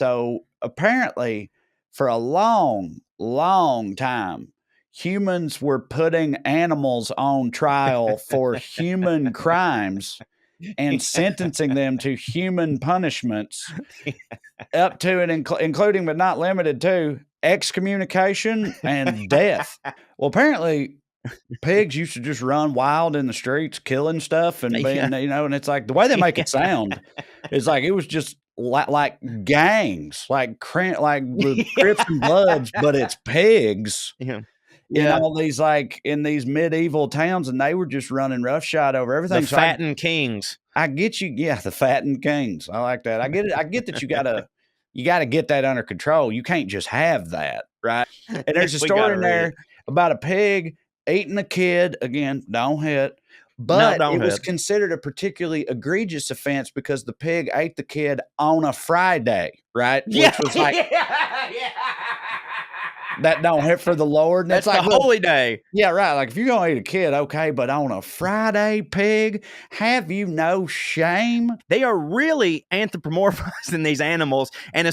So apparently, for a long, long time, humans were putting animals on trial for human crimes and sentencing them to human punishments up to and including but not limited to excommunication and death. Well, apparently pigs used to just run wild in the streets, killing stuff and being, and it's like the way they make it sound is like it was just like gangs, like the Crips and Bloods, but it's pigs. In all these in these medieval towns, and they were just running roughshod over everything. The fattened kings. I get you. Yeah, the fattened kings. I like that. I get it. I get that you gotta get that under control. You can't just have that, right? And there's a story in there about a pig eating a kid. Again, don't hit. But it was considered a particularly egregious offense because the pig ate the kid on a Friday, right? Which was like that don't hit for the Lord. And that's like the holy day. Yeah, right. Like if you're going to eat a kid, okay, but on a Friday, pig, have you no shame? They are really anthropomorphizing these animals and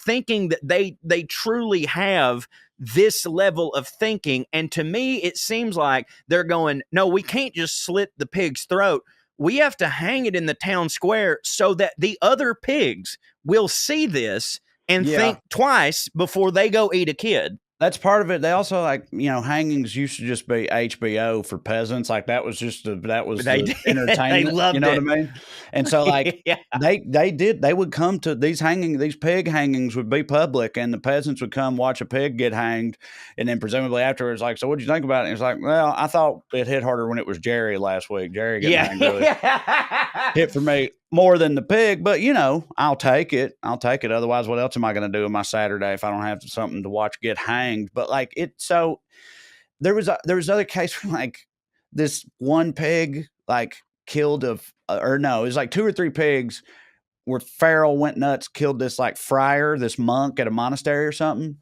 thinking that they truly have this level of thinking. And to me, it seems like they're going, no, we can't just slit the pig's throat. We have to hang it in the town square so that the other pigs will see this and think twice before they go eat a kid. That's part of it. They also hangings used to just be HBO for peasants. Like that was just the entertainment. They loved you know what I mean? And so they would come to these pig hangings would be public, and the peasants would come watch a pig get hanged, and then presumably afterwards, like, so what'd you think about it? And it's like, well, I thought it hit harder when it was Jerry last week. Jerry getting hanged really hit for me more than the pig, but I'll take it. Otherwise, what else am I going to do on my Saturday if I don't have something to watch get hanged? But so there was another case where like this one pig killed it was like 2 or 3 pigs where feral went nuts, killed this friar, this monk at a monastery or something.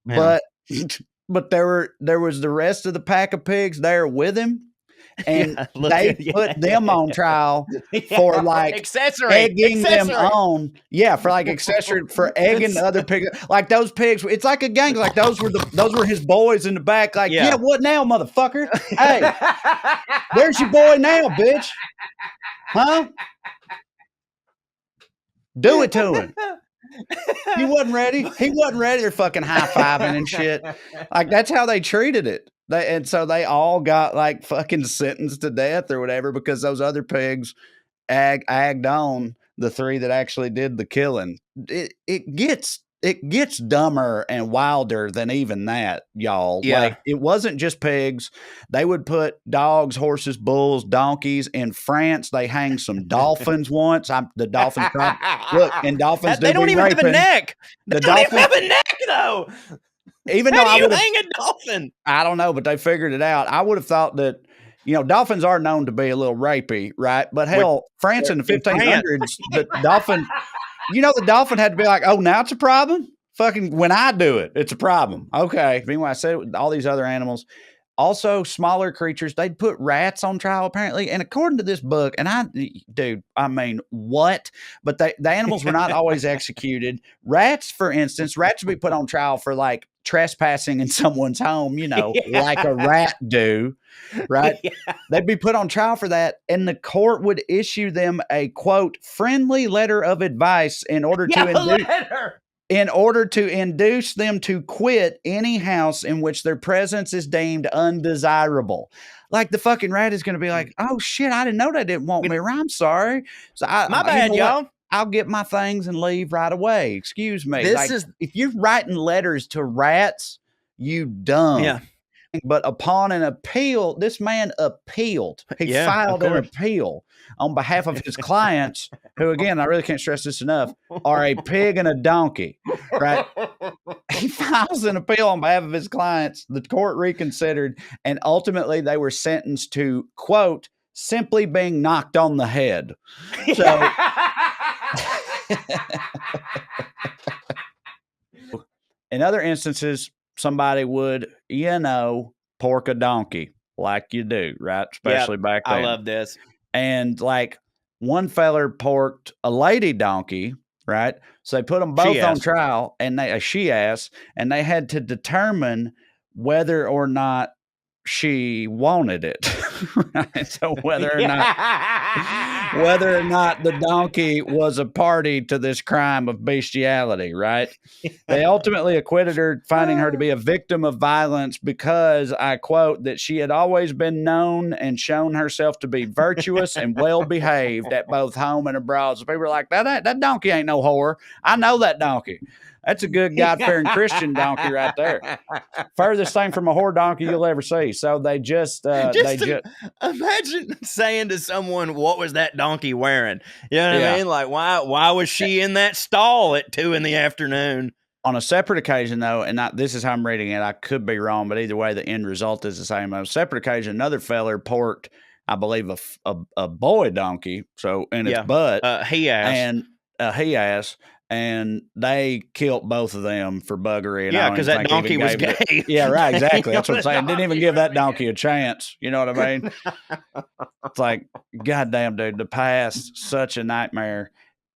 Yeah. But there was the rest of the pack of pigs there with him. And they put them on trial for egging them on. Yeah, for accessory for egging the other pigs. Like those pigs, it's like a gang. Like those were his boys in the back. Like, yeah what now, motherfucker? Hey, where's your boy now, bitch? Huh? Do it to him. He wasn't ready. They're fucking high-fiving and shit. Like that's how they treated it. And so they all got fucking sentenced to death or whatever because those other pigs agged on the 3 that actually did the killing. It gets dumber and wilder than even that, y'all. Yeah. It wasn't just pigs. They would put dogs, horses, bulls, donkeys. In France, they hanged some dolphins once. The dolphins look, and dolphins they don't even have a neck. They don't even have a neck though. Even How do you hang a dolphin? I don't know, but they figured it out. I would have thought that, dolphins are known to be a little rapey, right? But hell, France in the 1500s, the dolphin, the dolphin had to be like, oh, now it's a problem? Fucking when I do it, it's a problem. Okay. Meanwhile, I said with all these other animals, also smaller creatures, they'd put rats on trial apparently. And according to this book, and I mean, what? But the animals were not always executed. Rats, for instance, would be put on trial for trespassing in someone's home, like a rat do, right? Yeah. They'd be put on trial for that, and the court would issue them a, quote, friendly letter of advice in order to induce them to quit any house in which their presence is deemed undesirable. Like the fucking rat is going to be like, oh shit, I didn't know they didn't want me around. I'm sorry. So my bad, y'all. I'll get my things and leave right away. Excuse me. If you're writing letters to rats, you dumb. Yeah. But upon an appeal, this man appealed. He filed an appeal on behalf of his clients, who, again, I really can't stress this enough, are a pig and a donkey, right? He files an appeal on behalf of his clients. The court reconsidered, and ultimately they were sentenced to, quote, simply being knocked on the head. So... In other instances, somebody would, pork a donkey like you do, right? Especially back then. I love this. And one feller porked a lady donkey right? So they put them both on trial, and a she-ass, and they had to determine whether or not she wanted it. Right? So whether or not the donkey was a party to this crime of bestiality, right? They ultimately acquitted her, finding her to be a victim of violence because, I quote, that she had always been known and shown herself to be virtuous and well behaved at both home and abroad. So people are like, that donkey ain't no whore. I know that donkey. That's a good God-fearing Christian donkey right there. Furthest thing from a whore donkey you'll ever see. So they just imagine saying to someone, "What was that donkey wearing?" You know what I mean? Like, why was she in that stall at 2 p.m? On a separate occasion, though, and this is how I'm reading it, I could be wrong, but either way, the end result is the same. On a separate occasion, another feller porked, I believe, a boy donkey, so in its butt, he ass, and they killed both of them for buggery. And because that donkey was gay. Yeah, right, exactly. That's what I'm saying. Didn't even give that donkey a chance. You know what I mean? It's like, goddamn, dude, the past, such a nightmare.